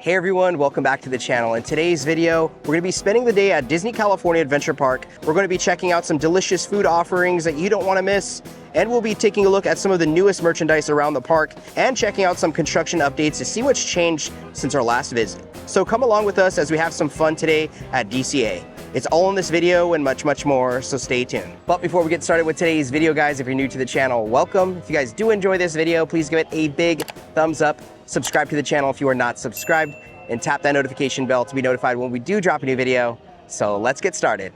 Hey everyone, welcome back to the channel. In today's video, we're going to be spending the day at Disney California Adventure Park. We're going to be checking out some delicious food offerings that you don't want to miss, and we'll be taking a look at some of the newest merchandise around the park and checking out some construction updates to see what's changed since our last visit. So come along with us as we have some fun today at DCA. It's all in this video and much, much more, so stay tuned. But before we get started with today's video, guys, if you're new to the channel, welcome. If you guys do enjoy this video, please give it a big thumbs up. Subscribe to the channel if you are not subscribed, and tap that notification bell to be notified when we do drop a new video. So let's get started.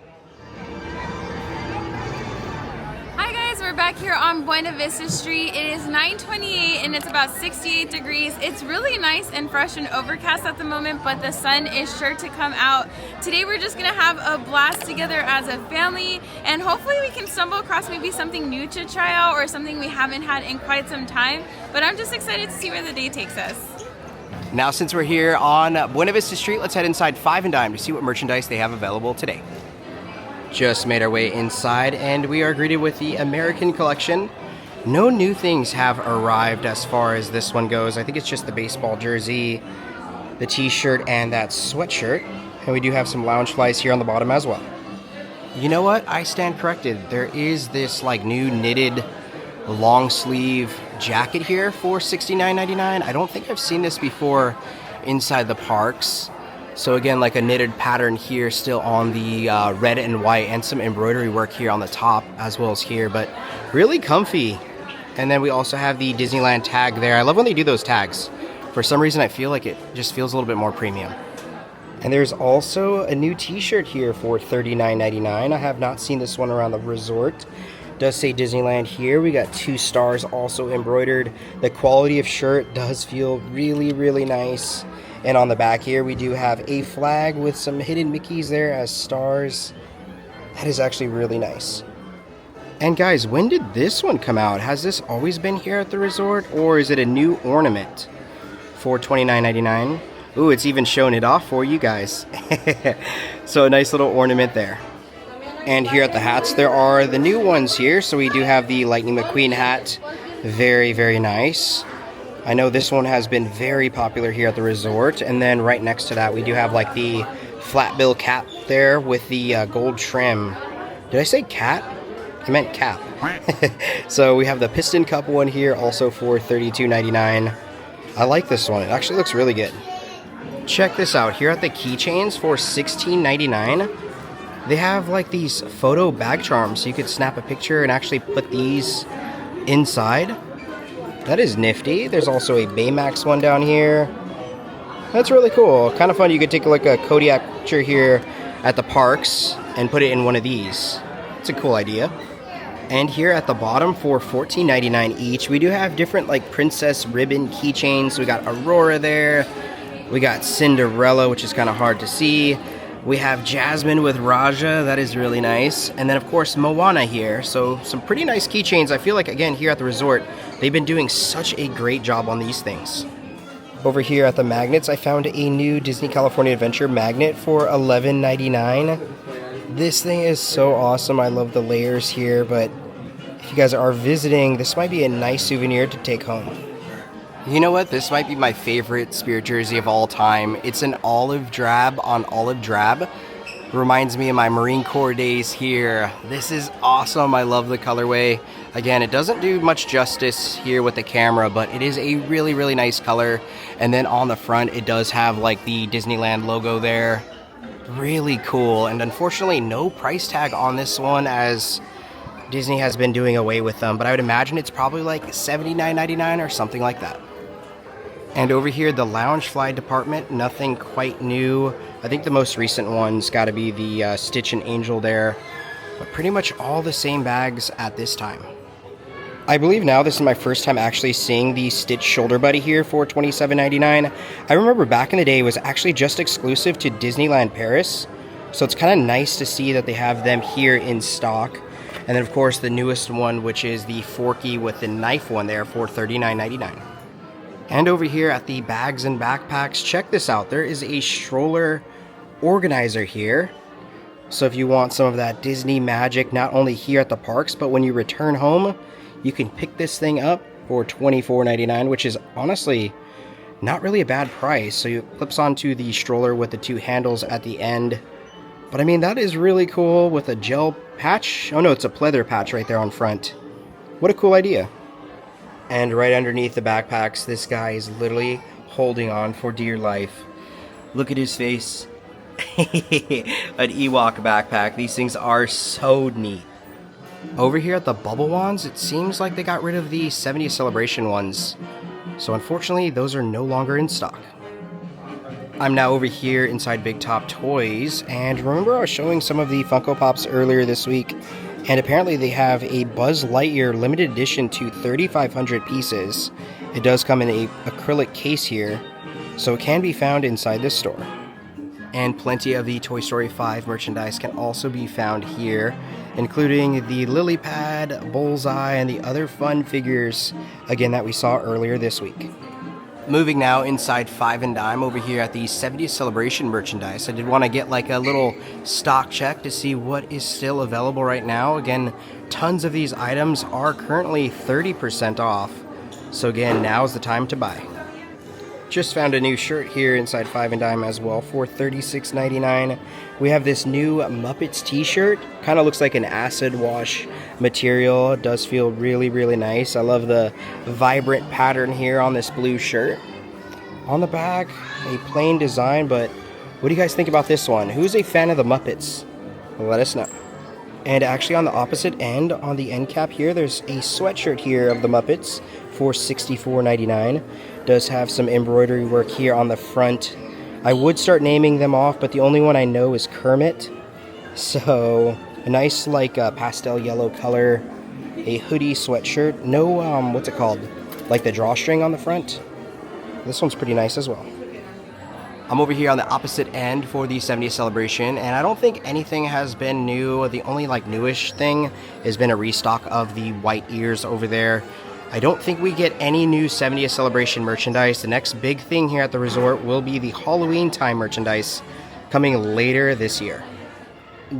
Hi guys, we're back here on Buena Vista Street. It is 9:28 and it's about 68 degrees. It's really nice and fresh and overcast at the moment, but the sun is sure to come out. Today we're just gonna have a blast together as a family, and hhopefully we can stumble across maybe something new to try out or something we haven't had in quite some time. But I'm just excited to see where the day takes us. Now, since we're here on Buena Vista Street, let's head inside Five and Dime to see what merchandise they have available today. Just made our way inside and we are greeted with the American collection. No new things have arrived as far as this one goes. I think it's just the baseball jersey, the t-shirt, and that sweatshirt. And we do have some lounge flies here on the bottom as well. You know what? I stand corrected. There is this like new knitted long sleeve jacket here for $69.99. I don't think I've seen this before inside the parks. So again, like a knitted pattern here still on the red and white, and some embroidery work here on the top as well as here, but really comfy. And then we also have the Disneyland tag there. I love when they do those tags. For some reason I feel like it just feels a little bit more premium. And there's also a new t-shirt here for $39.99. I have not seen this one around the resort. Does say Disneyland here. We got 2 stars also embroidered. The quality of shirt does feel really, really nice. And on the back here, we do have a flag with some hidden Mickeys there as stars. That is actually really nice. And guys, when did this one come out? Has this always been here at the resort, or is it a new ornament for $29.99? Ooh, it's even showing it off for you guys. So a nice little ornament there. And here at the hats, there are the new ones here. So we do have the Lightning McQueen hat. Very, very nice. I know this one has been very popular here at the resort. And then right next to that, we do have like the flat bill cap there with the gold trim. Did I say cat? I meant cap. So we have the Piston Cup one here also for $32.99. I like this one. It actually looks really good. Check this out. Here at the keychains for $16.99. They have like these photo bag charms, so you could snap a picture and actually put these inside. That is nifty. There's also a Baymax one down here. That's really cool. Kind of fun. You could take like a Kodiak picture here at the parks and put it in one of these. It's a cool idea. And here at the bottom for $14.99 each, we do have different like princess ribbon keychains. We got Aurora there. We got Cinderella, which is kind of hard to see. We have Jasmine with Raja, that is really nice. And then of course Moana here, so some pretty nice keychains. I feel like again here at the resort, they've been doing such a great job on these things. Over here at the magnets, I found a new Disney California Adventure magnet for $11.99. This thing is so awesome. I love the layers here, but if you guys are visiting, this might be a nice souvenir to take home. You know what? This might be my favorite Spirit jersey of all time. It's an olive drab on olive drab. Reminds me of my Marine Corps days here. This is awesome. I love the colorway. Again, it doesn't do much justice here with the camera, but it is a really, really nice color. And then on the front, it does have like the Disneyland logo there. Really cool. And unfortunately, no price tag on this one, as Disney has been doing away with them. But I would imagine it's probably like $79.99 or something like that. And over here, the lounge fly department, nothing quite new. I think the most recent one's got to be the Stitch and Angel there. But pretty much all the same bags at this time. I believe now this is my first time actually seeing the Stitch Shoulder Buddy here for $27.99. I remember back in the day it was actually just exclusive to Disneyland Paris. So it's kind of nice to see that they have them here in stock. And then of course the newest one, which is the Forky with the knife one there for $39.99. And over here at the bags and backpacks, check this out. There is a stroller organizer here. So if you want some of that Disney magic, not only here at the parks, but when you return home, you can pick this thing up for $24.99, which is honestly Not really a bad price. So it clips onto the stroller with the 2 handles at the end. But I mean, that is really cool with a gel patch. Oh no, it's a pleather patch right there on front. What a cool idea. And right underneath the backpacks, this guy is literally holding on for dear life. Look at his face. An Ewok backpack. These things are so neat. Over here at the bubble wands, it seems like they got rid of the 70th celebration ones. So unfortunately, those are no longer in stock. I'm now over here inside Big Top Toys, and remember I was showing some of the Funko Pops earlier this week, and apparently they have a Buzz Lightyear limited edition to 3,500 pieces. It does come in an acrylic case here, so it can be found inside this store. And plenty of the Toy Story 5 merchandise can also be found here, including the lily pad, bullseye, and the other fun figures, again, that we saw earlier this week. Moving now inside Five and Dime over here at the 70th celebration merchandise. I did want to get like a little stock check to see what is still available right now. Again, tons of these items are currently 30% off. So again, now's the time to buy. Just found a new shirt here inside Five and Dime as well for $36.99. We have this new Muppets t-shirt. Kind of looks like an acid wash material. It does feel really, really nice. I love the vibrant pattern here on this blue shirt. On the back, a plain design, but what do you guys think about this one? Who's a fan of the Muppets? Let us know. And actually on the opposite end, on the end cap here, there's a sweatshirt here of the Muppets for $64.99. Does have some embroidery work here on the front. I would start naming them off, but the only one I know is Kermit. So a nice like pastel yellow color, a hoodie sweatshirt. No, what's it called? Like the drawstring on the front. This one's pretty nice as well. I'm over here on the opposite end for the 70th celebration, and I don't think anything has been new. The only like newish thing has been a restock of the white ears over there. I don't think we get any new 70th celebration merchandise. The next big thing here at the resort will be the Halloween time merchandise coming later this year.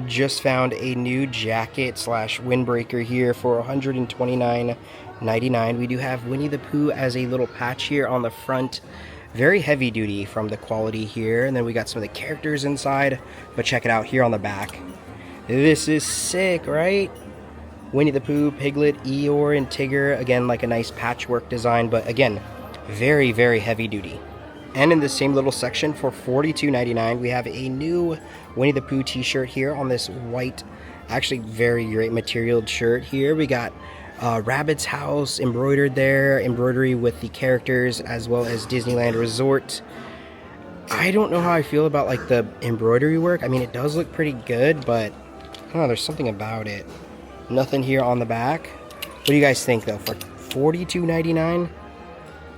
Just found a new jacket slash windbreaker here for $129.99. We do have Winnie the Pooh as a little patch here on the front. Very heavy duty from the quality here. And then we got some of the characters inside, but check it out here on the back. This is sick, right? Winnie the Pooh, Piglet, Eeyore, and Tigger. Again, like a nice patchwork design, but again, very, very heavy duty. And in the same little section for $42.99, we have a new Winnie the Pooh t-shirt here on this white, actually very great material shirt here. We got Rabbit's house embroidered there, embroidery with the characters as well as Disneyland Resort. I don't know how I feel about like the embroidery work. I mean, it does look pretty good, but I don't know, there's something about it. Nothing here on the back. What do you guys think though? For $42.99?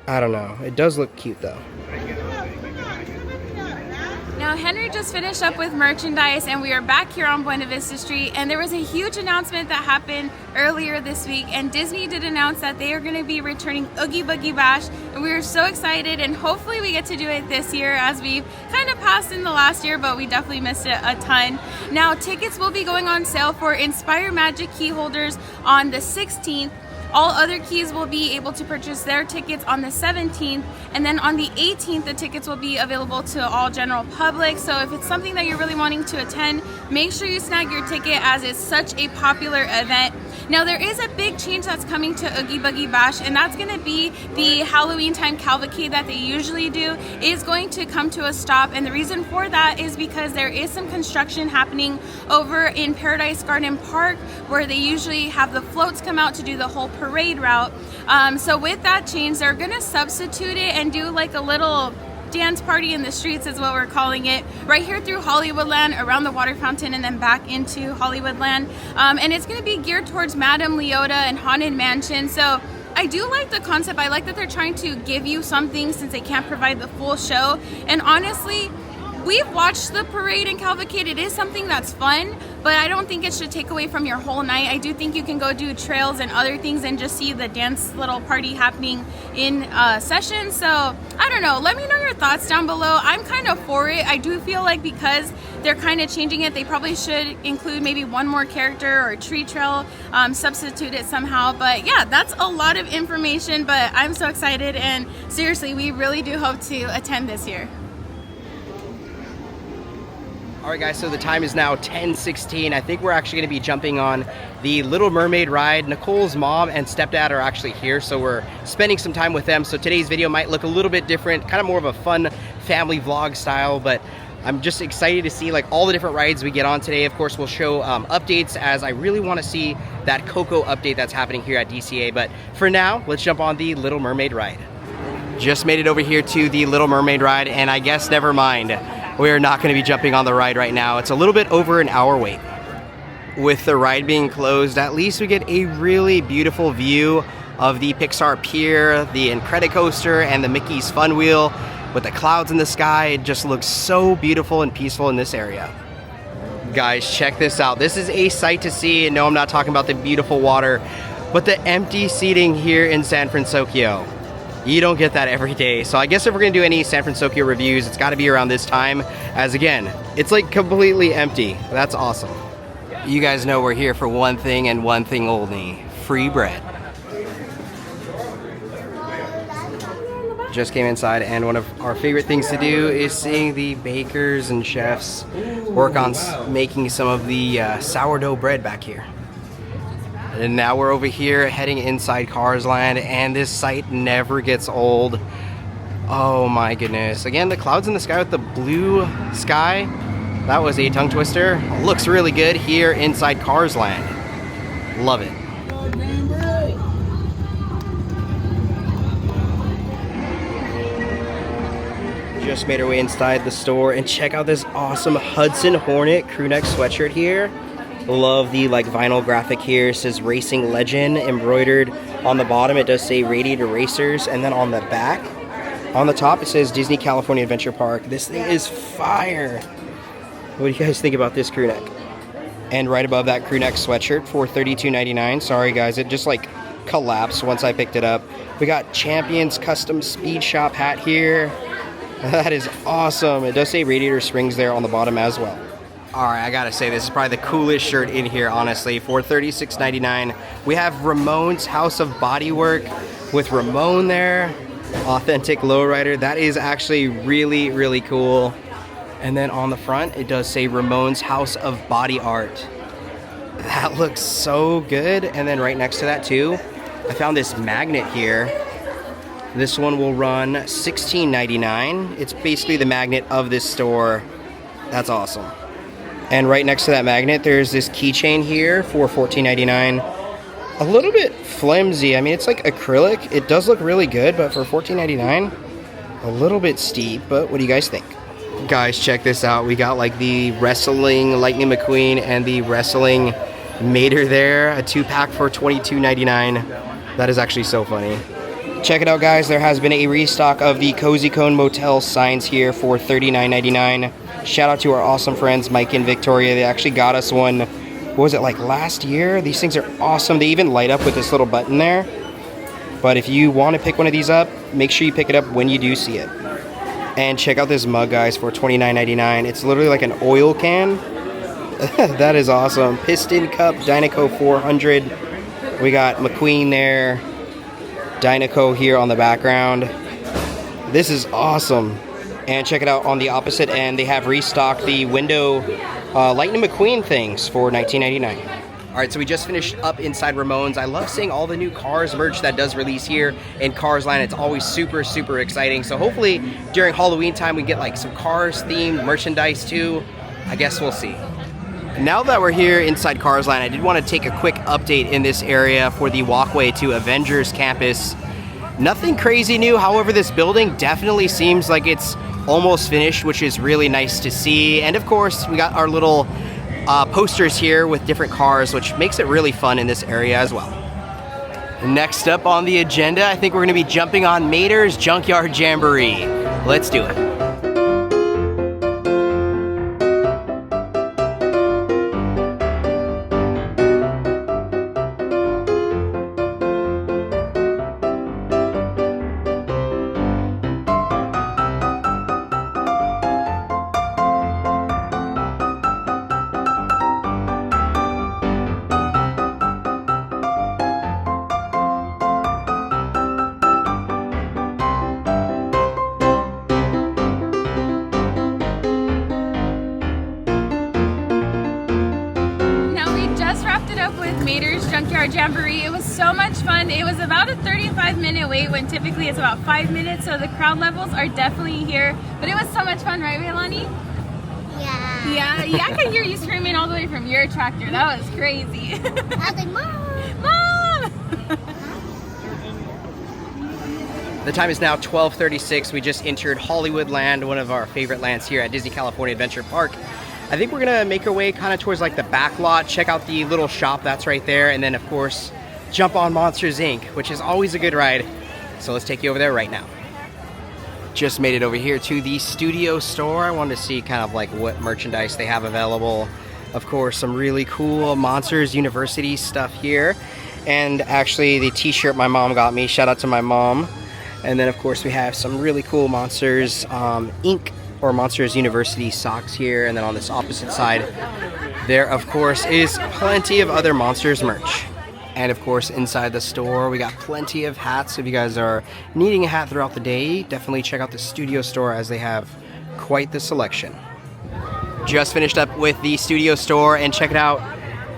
I don't know. It does look cute though. Now Henry just finished up with merchandise and we are back here on Buena Vista Street, and there was a huge announcement that happened earlier this week, and Disney did announce that they are going to be returning Oogie Boogie Bash, and we are so excited, and hopefully we get to do it this year as we've kind of passed in the last year, but we definitely missed it a ton. Now tickets will be going on sale for Inspire Magic key holders on the 16th. All other keys will be able to purchase their tickets on the 17th, and then on the 18th the tickets will be available to all general public. So if it's something that you're really wanting to attend, make sure you snag your ticket as it's such a popular event. Now there is a big change that's coming to Oogie Boogie Bash, and that's going to be the Halloween time cavalcade that they usually do is going to come to a stop, and the reason for that is because there is some construction happening over in Paradise Garden Park where they usually have the floats come out to do the whole parade route. So with that change, they're going to substitute it and do like a little dance party in the streets is what we're calling it, right here through Hollywoodland, around the water fountain, and then back into Hollywoodland. And it's going to be geared towards Madame Leota and Haunted Mansion. So I do like the concept. I like that they're trying to give you something since they can't provide the full show. And honestly, we've watched the parade and cavalcade. It is something that's fun, but I don't think it should take away from your whole night. I do think you can go do trails and other things and just see the dance little party happening in session. So I don't know, let me know your thoughts down below. I'm kind of for it. I do feel like because they're kind of changing it, they probably should include maybe one more character or a tree trail, substitute it somehow. But yeah, that's a lot of information, but I'm so excited, and seriously, we really do hope to attend this year. All right, guys, so the time is now 10:16. I think we're actually going to be jumping on the Little Mermaid ride. Nicole's mom and stepdad are actually here, so we're spending some time with them. So today's video might look a little bit different, kind of more of a fun family vlog style, but I'm just excited to see like all the different rides we get on today. Of course, we'll show updates, as I really want to see that Coco update that's happening here at DCA. But for now, let's jump on the Little Mermaid ride. Just made it over here to the Little Mermaid ride, and I guess never mind. We're not going to be jumping on the ride right now. It's a little bit over an hour wait. With the ride being closed, at least we get a really beautiful view of the Pixar Pier, the Incredicoaster, and the Mickey's Fun Wheel. With the clouds in the sky, it just looks so beautiful and peaceful in this area. Guys, check this out. This is a sight to see. And no, I'm not talking about the beautiful water, but the empty seating here in San Fransokyo. You don't get that every day. So I guess if we're gonna do any San Fransokyo reviews, it's gotta be around this time, as again, it's like completely empty. That's awesome. You guys know we're here for one thing and one thing only: free bread. Just came inside, and one of our favorite things to do is seeing the bakers and chefs work on making some of the sourdough bread back here. And now we're over here heading inside Cars Land, and this sight never gets old. Oh my goodness. Again, the clouds in the sky with the blue sky, that was a tongue twister. Looks really good here inside Cars Land. Love it. Just made our way inside the store, and check out this awesome Hudson Hornet crewneck sweatshirt here. Love the like vinyl graphic here. It says Racing Legend embroidered on the bottom. It does say Radiator Racers, and then on the back, on the top, it says Disney California Adventure Park. This thing is fire. What do you guys think about this crewneck? And right above that crewneck sweatshirt for $32.99. Sorry guys, it just like collapsed once I picked it up. We got Champions Custom Speed Shop hat here. That is awesome. It does say Radiator Springs there on the bottom as well. All right, I gotta say, this is probably the coolest shirt in here, honestly. For $36.99, we have Ramon's House of Bodywork with Ramon there. Authentic lowrider. That is actually really, really cool. And then on the front, it does say Ramon's House of Body Art. That looks so good. And then right next to that too, I found this magnet here. This one will run $16.99. It's basically the magnet of this store. That's awesome. And right next to that magnet, there's this keychain here for $14.99. A little bit flimsy. I mean, it's like acrylic. It does look really good, but for $14.99, a little bit steep. But what do you guys think? Guys, check this out. We got like the wrestling Lightning McQueen and the wrestling Mater there. A 2-pack for $22.99. That is actually so funny. Check it out, guys. There has been a restock of the Cozy Cone Motel signs here for $39.99. Shout out to our awesome friends Mike and Victoria. They actually got us one, what was it, like last year? These things are awesome. They even light up with this little button there. But if you want to pick one of these up, make sure you pick it up when you do see it. And check out this mug, guys, for $29.99. It's literally like an oil can. That is awesome. Piston Cup Dynaco 400. We got McQueen there. Dynaco here on the background. This is awesome. And check it out on the opposite end. They have restocked the window Lightning McQueen things for $19.99. All right, so we just finished up inside Ramon's. I love seeing all the new Cars merch that does release here in Cars Land. It's always super, super exciting. So hopefully during Halloween time, we get like some Cars themed merchandise too. I guess we'll see. Now that we're here inside Cars Land, I did want to take a quick update in this area for the walkway to Avengers Campus. Nothing crazy new. However, this building definitely seems like it's almost finished, which is really nice to see. And of course, we got our little posters here with different cars, which makes it really fun in this area as well. Next up on the agenda, I think we're going to be jumping on Mater's Junkyard Jamboree. Let's do it. Mater's Junkyard Jamboree. It was so much fun. It was about a 35-minute wait when typically it's about 5 minutes, so the crowd levels are definitely here. But it was so much fun, right, Leilani? Yeah. Yeah, I could hear you screaming all the way from your tractor. That was crazy. I was like, Mom! Mom! The time is now 12:36. We just entered Hollywoodland, one of our favorite lands here at Disney California Adventure Park. I think we're gonna make our way kind of towards like the back lot, check out the little shop that's right there, and then of course, jump on Monsters Inc., which is always a good ride. So let's take you over there right now. Just made it over here to the studio store. I wanted to see kind of like what merchandise they have available. Of course, some really cool Monsters University stuff here. And actually the t-shirt my mom got me, shout out to my mom. And then of course we have some really cool Monsters Inc. or Monsters University socks here. And then on this opposite side, there of course is plenty of other Monsters merch. And of course inside the store we got plenty of hats. If you guys are needing a hat throughout the day, definitely check out the studio store as they have quite the selection. Just finished up with the studio store and check it out.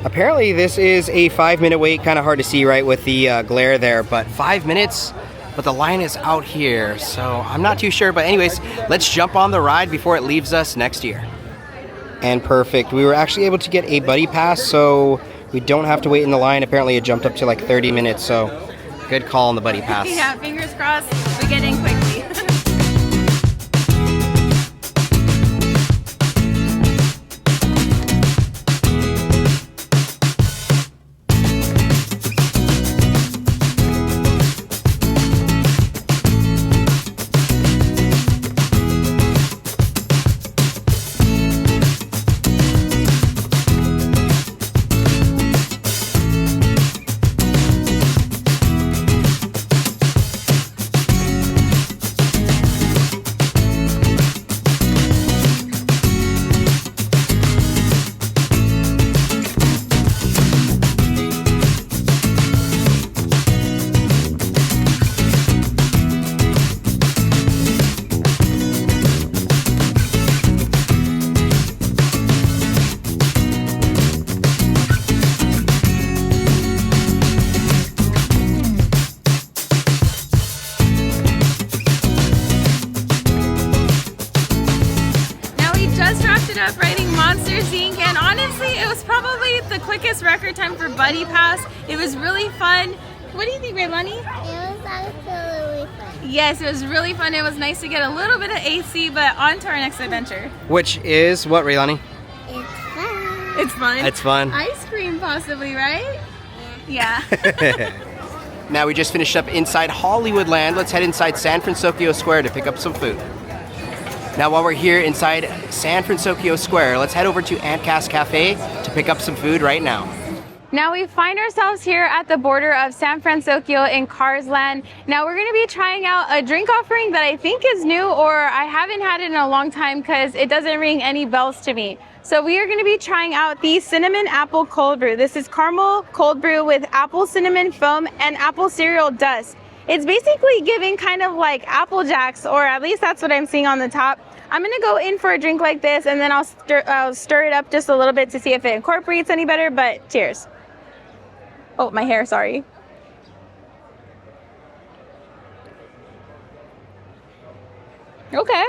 Apparently this is a 5-minute wait, kind of hard to see right with the glare there, but 5 minutes, but the line is out here, so I'm not too sure. But anyways, let's jump on the ride before it leaves us next year. And perfect, we were actually able to get a buddy pass, so we don't have to wait in the line. Apparently it jumped up to like 30 minutes, so good call on the buddy pass. Yeah, fingers crossed we get in quickly. Up riding Monsters Inc. and honestly it was probably the quickest record time for Buddy Pass. It was really fun. What do you think, Leilani? It was absolutely fun. Yes, it was really fun. It was nice to get a little bit of AC, but on to our next adventure. Which is what, Leilani? It's fun. It's fun. It's fun. Ice cream possibly, right? Yeah. Now we just finished up inside Hollywoodland. Let's head inside San Fransokyo Square to pick up some food. Now while we're here inside San Fransokyo Square, let's head over to Aunt Cass Cafe to pick up some food right now. Now we find ourselves here at the border of San Fransokyo in Cars Land. Now we're going to be trying out a drink offering that I think is new, or I haven't had it in a long time because it doesn't ring any bells to me. So we are going to be trying out the Cinnamon Apple Cold Brew. This is caramel cold brew with apple cinnamon foam and apple cereal dust. It's basically giving kind of like Apple Jacks, or at least that's what I'm seeing on the top. I'm gonna go in for a drink like this and then I'll stir it up just a little bit to see if it incorporates any better, but cheers. Oh, my hair, sorry. Okay.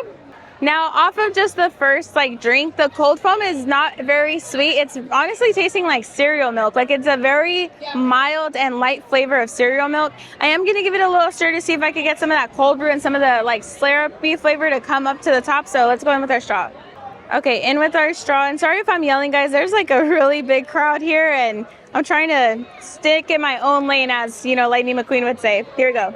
Now, off of just the first drink, the cold foam is not very sweet. It's honestly tasting like cereal milk. Like it's a very mild and light flavor of cereal milk. I am gonna give it a little stir to see if I can get some of that cold brew and some of the syrupy flavor to come up to the top. So let's go in with our straw. Okay, in with our straw. And sorry if I'm yelling, guys. There's a really big crowd here and I'm trying to stick in my own lane, as Lightning McQueen would say. Here we go.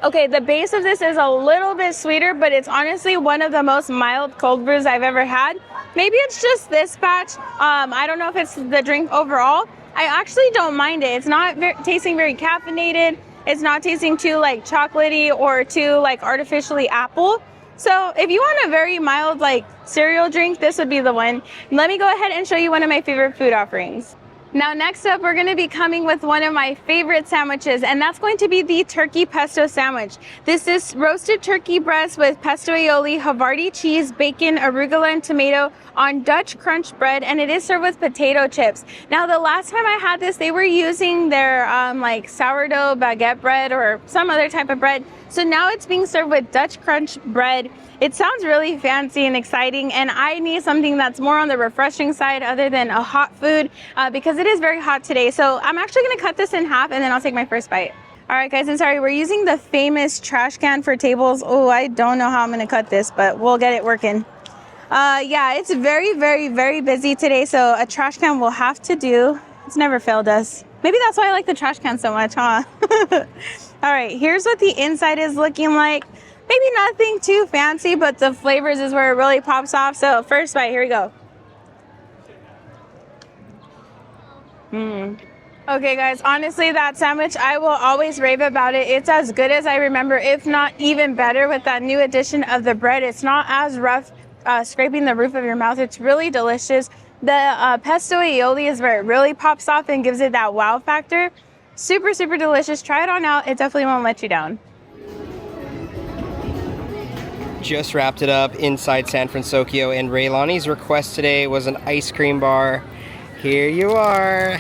Okay, the base of this is a little bit sweeter, but it's honestly one of the most mild cold brews I've ever had. Maybe it's just this batch. I don't know if it's the drink overall. I actually don't mind it. It's not tasting very caffeinated. It's not tasting too chocolatey or too artificially apple. So if you want a very mild cereal drink, this would be the one. Let me go ahead and show you one of my favorite food offerings. Now next up, we're gonna be coming with one of my favorite sandwiches, and that's going to be the turkey pesto sandwich. This is roasted turkey breast with pesto aioli, Havarti cheese, bacon, arugula, and tomato on Dutch crunch bread, and it is served with potato chips. Now the last time I had this, they were using their like sourdough baguette bread or some other type of bread. So now it's being served with Dutch crunch bread. It sounds really fancy and exciting, and I need something that's more on the refreshing side other than a hot food because it is very hot today. So I'm actually gonna cut this in half and then I'll take my first bite. All right, guys, I'm sorry, we're using the famous trash can for tables. Oh, I don't know how I'm gonna cut this, but we'll get it working. Yeah, it's very, very, very busy today, so a trash can will have to do. It's never failed us. Maybe that's why I like the trash can so much, huh? All right, here's what the inside is looking like. Maybe nothing too fancy, but the flavors is where it really pops off. So first bite, here we go. Okay, guys, honestly, that sandwich, I will always rave about it. It's as good as I remember, if not even better with that new addition of the bread. It's not as rough scraping the roof of your mouth. It's really delicious. The pesto aioli is where it really pops off and gives it that wow factor. Super, super delicious. Try it on out. It definitely won't let you down. Just wrapped it up inside San Fransokyo, and Raylani's request today was an ice cream bar. Here you are.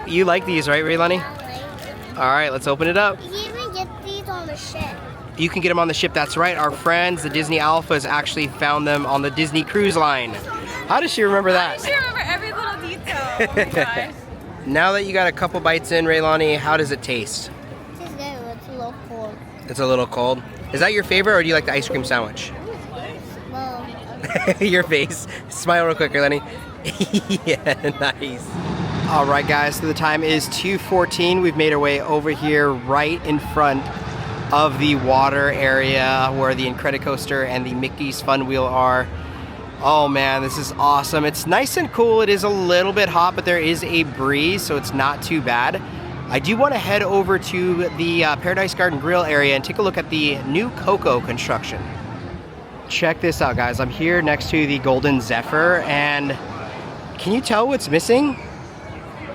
You like these, right, Raylani? All right, let's open it up. You can even get these on the ship. You can get them on the ship, that's right. Our friends, the Disney Alphas, actually found them on the Disney Cruise Line. How does she remember that? She remember every little detail. Oh my gosh. Now that you got a couple bites in, Raylani, how does it taste? It's good. It's a little cold. It's a little cold. Is that your favorite, or do you like the ice cream sandwich? Well, Your face. Smile real quick, Raylani. Yeah, nice. All right, guys, so the time is 2:14. We've made our way over here right in front of the water area where the Incredicoaster and the Mickey's Fun Wheel are. Oh man, this is awesome. It's nice and cool. It is a little bit hot, but there is a breeze, so it's not too bad. I do want to head over to the Paradise Garden Grill area and take a look at the new Coco construction. Check this out, guys. I'm here next to the Golden Zephyr, and can you tell what's missing?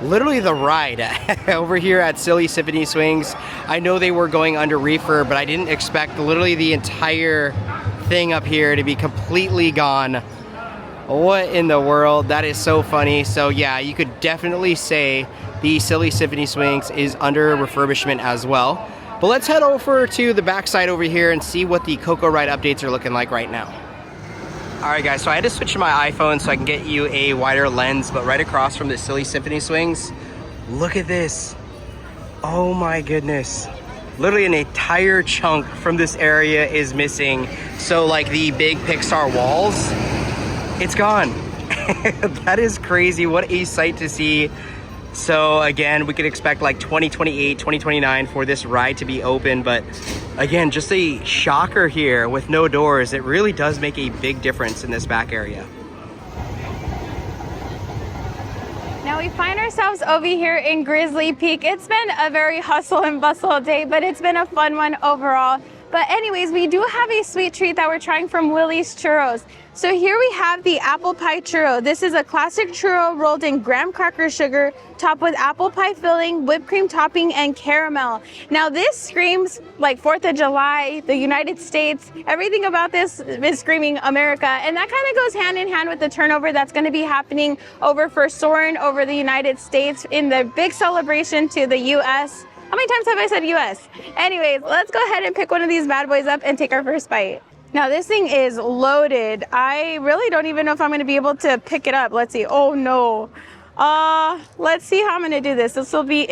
Literally the ride over here at Silly Symphony Swings. I know they were going under refurb, but I didn't expect literally the entire thing up here to be completely gone. What in the world? That is so funny. So yeah, you could definitely say the Silly Symphony Swings is under refurbishment as well. But let's head over to the backside over here and see what the Coco Ride updates are looking like right now. All right, guys, so I had to switch to my iPhone so I can get you a wider lens, but right across from the Silly Symphony Swings, look at this. Oh my goodness. Literally an entire chunk from this area is missing. So like the big Pixar walls, it's gone. That is crazy. What a sight to see. So again, we could expect like 2028, 2029 for this ride to be open. But again, just a shocker here with no doors. It really does make a big difference in this back area. Now we find ourselves over here in Grizzly Peak. It's been a very hustle and bustle day, but it's been a fun one overall. But anyways, we do have a sweet treat that we're trying from Willie's Churros. So here we have the apple pie churro. This is a classic churro rolled in graham cracker sugar, topped with apple pie filling, whipped cream topping, and caramel. Now this screams like 4th of July, the United States. Everything about this is screaming America. And that kind of goes hand in hand with the turnover that's going to be happening over for Soarin' over the United States in the big celebration to the U.S. How many times have I said U.S.? Anyways, let's go ahead and pick one of these bad boys up and take our first bite. Now this thing is loaded. I really don't even know if I'm going to be able to pick it up. Let's see. Oh no. Let's see how I'm going to do this. This will be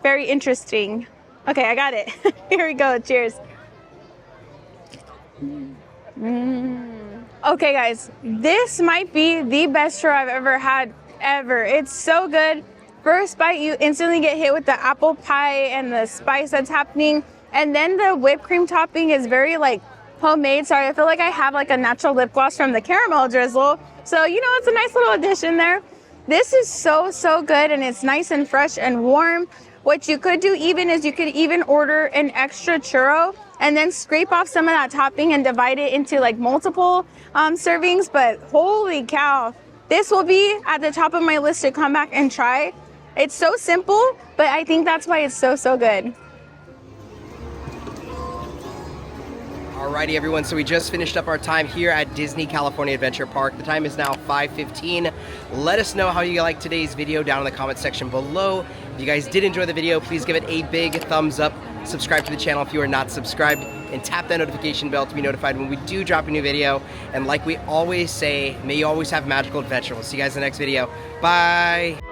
very interesting. Okay, I got it. Here we go. Cheers. Okay guys, this might be the best churro I've ever had ever. It's so good. First bite, you instantly get hit with the apple pie and the spice that's happening. And then the whipped cream topping is very like homemade. Sorry, I feel like I have like a natural lip gloss from the caramel drizzle. So, you know, it's a nice little addition there. This is so, so good, and it's nice and fresh and warm. What you could do even is you could even order an extra churro and then scrape off some of that topping and divide it into like multiple servings. But holy cow, this will be at the top of my list to come back and try. It's so simple, but I think that's why it's so, so good. Alrighty everyone, so we just finished up our time here at Disney California Adventure Park. The time is now 5:15. Let us know how you like today's video down in the comment section below. If you guys did enjoy the video, please give it a big thumbs up. Subscribe to the channel if you are not subscribed, and tap that notification bell to be notified when we do drop a new video. And like we always say, may you always have a magical adventure. We'll see you guys in the next video. Bye!